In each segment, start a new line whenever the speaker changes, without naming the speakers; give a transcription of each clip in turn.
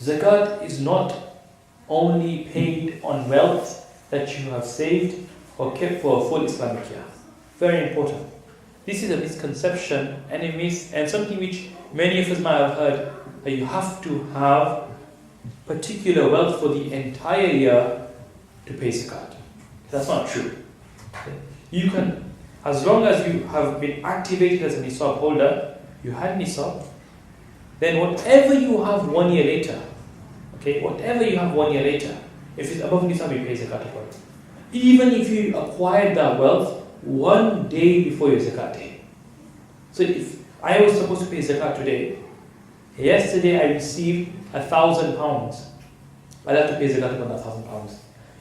Zakat is not only paid on wealth that you have saved or kept for a full Islamic year. Very important. This is a misconception and something which many of us might have heard, that you have to have particular wealth for the entire year to pay zakat. That's not true. You can, as long as you have been activated as a nisab holder, you had nisab, then whatever you have 1 year later, whatever you have 1 year later, if it's above nisab, you pay zakat upon it. Even if you acquired that wealth 1 day before your zakat day. So if I was supposed to pay zakat today, yesterday I received £1,000, I'll have to pay zakat upon that £1,000.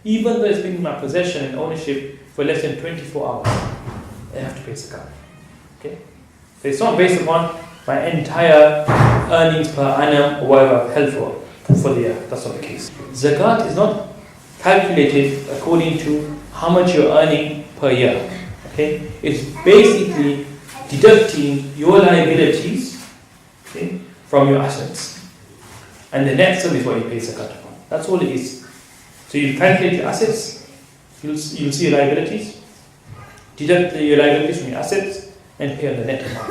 Even though it's been in my possession and ownership for less than 24 hours, I have to pay zakat. Okay? So it's not based upon my entire earnings per annum or whatever I've held for the year. That's not the case. Zakat is not calculated according to how much you're earning per year. Okay? It's basically deducting your liabilities, from your assets. And the net sum is what you pay zakat upon. That's all it is. So you calculate your assets, you'll see your liabilities, deduct your liabilities from your assets, and pay on the net amount.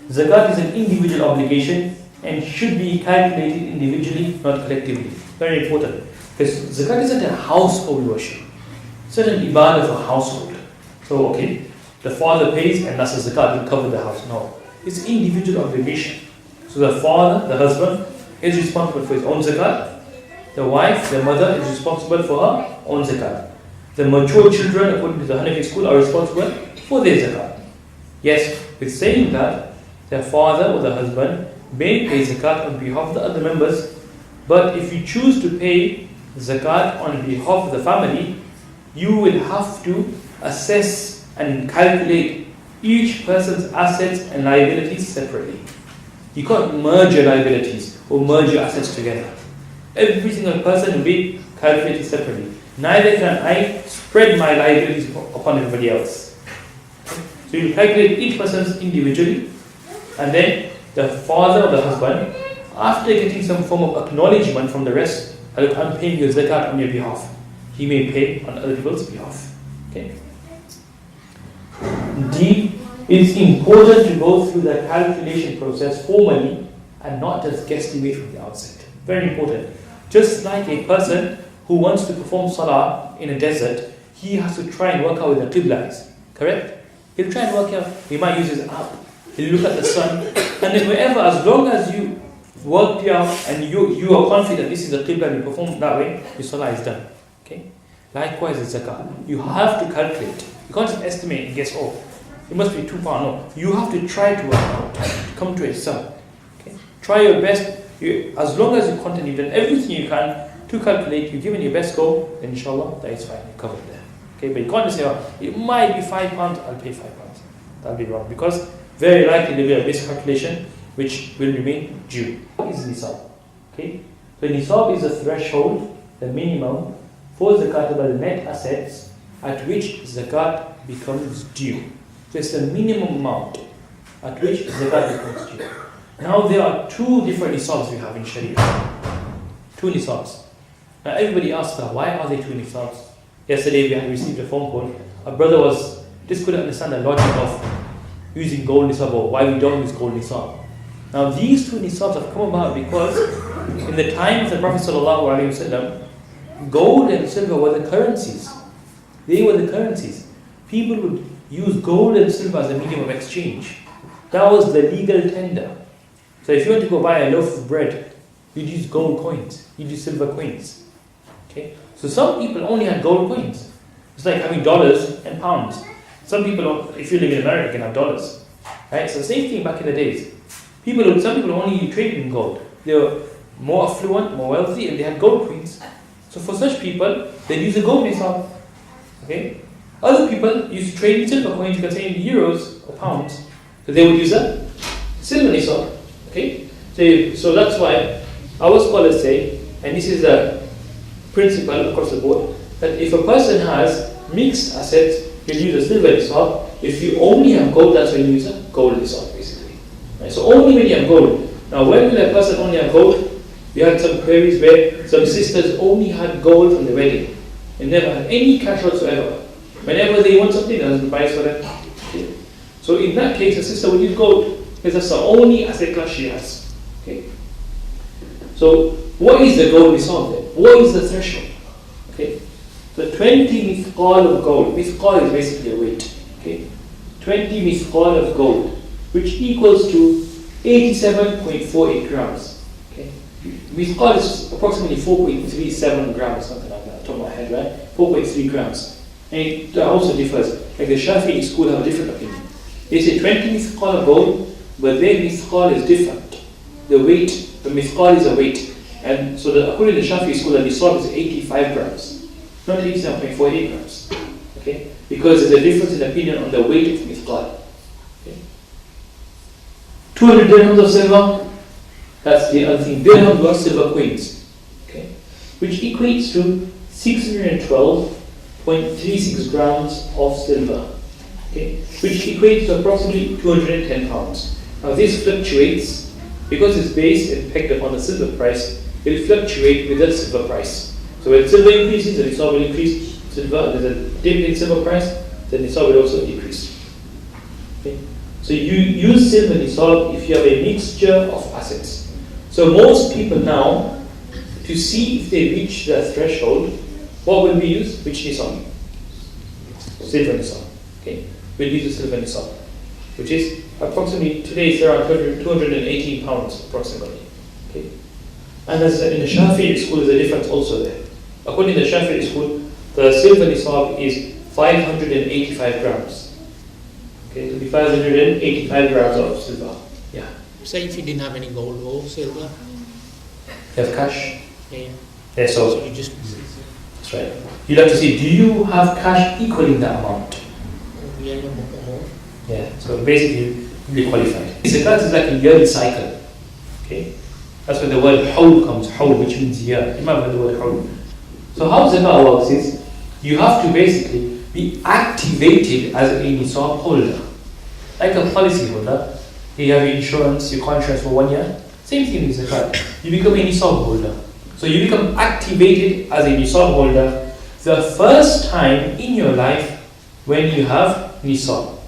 Zakat is an individual obligation and should be calculated individually, not collectively. Very important. Because zakat isn't a household worship. It's not an ibadah for household. So, the father pays and that's the zakat will cover the house. No. It's individual obligation. So the father, the husband, is responsible for his own zakat. The wife, the mother, is responsible for her own zakat. The mature children, according to the Hanafi school, are responsible for their zakat. Yes, with saying that, the father or the husband may pay zakat on behalf of the other members, but if you choose to pay zakat on behalf of the family, you will have to assess and calculate each person's assets and liabilities separately. You can't merge your liabilities or merge your assets together. Every single person will be calculated separately. Neither can I spread my liabilities upon everybody else. So you calculate each person's individually, and then the father or the husband, after getting some form of acknowledgement from the rest, I'm paying you zakat on your behalf, he may pay on other people's behalf. Okay. D, it's important to go through the calculation process formally and not just guesstimate from the outset. Very important. Just like a person who wants to perform salah in a desert, he has to try and work out where the qibla is. Correct? He'll try and work out, he might use his app, he'll look at the sun, and then wherever, as long as you worked it out and you are confident this is the qibla and you perform that way, your salah is done. Okay? Likewise with zakat. You have to calculate. You can't just estimate and guess, it must be too far. No. You have to try to work out, to come to a sum. Okay? Try your best. As long as you're content, you've done everything you can to calculate, you've given your best go, then inshallah, that is fine, you're covered there. Okay, but you can't just say, it might be £5, I'll pay £5. That'll be wrong, because very likely there will be a miscalculation which will remain due. What is nisab? Okay, so nisab is the threshold, the minimum for zakat by the net assets at which zakat becomes due. So it's the minimum amount at which zakat becomes due. Now there are two different nisabs we have in Sharia. Two nisabs. Now everybody asks, why are there two nisabs? Yesterday we had received a phone call. A brother just couldn't understand the logic of using gold nisab or why we don't use gold nisab. Now these two nisabs have come about because in the time of the Prophet ﷺ, gold and silver were the currencies. They were the currencies. People would use gold and silver as a medium of exchange. That was the legal tender. So if you want to go buy a loaf of bread, you'd use gold coins, you'd use silver coins. Okay? So some people only had gold coins. It's like having dollars and pounds. Some people, if you live in America, can have dollars. Right? So same thing back in the days. Some people only traded in gold. They were more affluent, more wealthy, and they had gold coins. So for such people, they'd use a gold nisab. Okay? Other people used to trade in silver coins, you can say in euros or pounds. So they would use a silver nisab. Okay? So that's why our scholars say, and this is a principle across the board, that if a person has mixed assets, he'll use a silver nisab. If you only have gold, that's when you use a gold nisab, basically. Right? So only when you have gold, Now, when will a person only have gold? We had some queries where some sisters only had gold from the wedding and never had any cash whatsoever. Whenever they want something, the husband buys for them. Okay. So in that case, a sister will use gold because that's the only asset class she has. Okay. So what is the gold nisab then? What is the threshold? Okay. So 20 mithqal of gold. Mithqal is basically a weight. Okay. 20 mithqal of gold, which equals to 87.48 grams. Okay. Mithqal is approximately 4.37 grams, something like that, top of my head, right? 4.3 grams. And it also differs. Like the Shafi'i school have a different opinion. They say 20 mithqal of gold, but their mithqal is different. The weight, the mithqal is a weight. And so according to the Shafi'i school, the nisab is 85 grams, not 87.48 grams. Okay? Because there's a difference in opinion on the weight of mithqal. Okay? 200 dirhams of silver, that's the other thing. Dirhams were silver coins. Okay? Which equates to 612.36 grams of silver. Okay? Which equates to approximately 210 pounds. Now this fluctuates because it's based and pegged upon the silver price. It will fluctuate with the silver price. So when silver increases, the nisab will increase. Silver, there's a dip in silver price, the nisab will also decrease. Okay? So you use silver nisab if you have a mixture of assets. So most people now, to see if they reach the threshold, what will we use? Which nisab? Silver nisab. Okay, we'll use the silver nisab, which is approximately, today it's around 218 pounds approximately. Okay. And as in the Shafi'i school, there's a difference also there. According to the Shafi'i school, the silver nisab is 585 grams. Okay, it will be 585 grams of silver. Yeah.
Say if you didn't have any gold or silver.
You have cash?
Yeah.
Yeah, so
you just.
That's right. You'd have to see, do you have cash equaling that amount?
Yeah, more.
Yeah, so basically, you'll be qualified. Zakat is like a yearly cycle. Okay? That's where the word hawl comes, hawl, which means year. Remember the word hawl. So how zakat works is, you have to basically be activated as a nisab holder. Like a policy holder. You have insurance, your contract for 1 year. Same thing with zakat. You become a nisab holder. So you become activated as a nisab holder the first time in your life when you have nisab.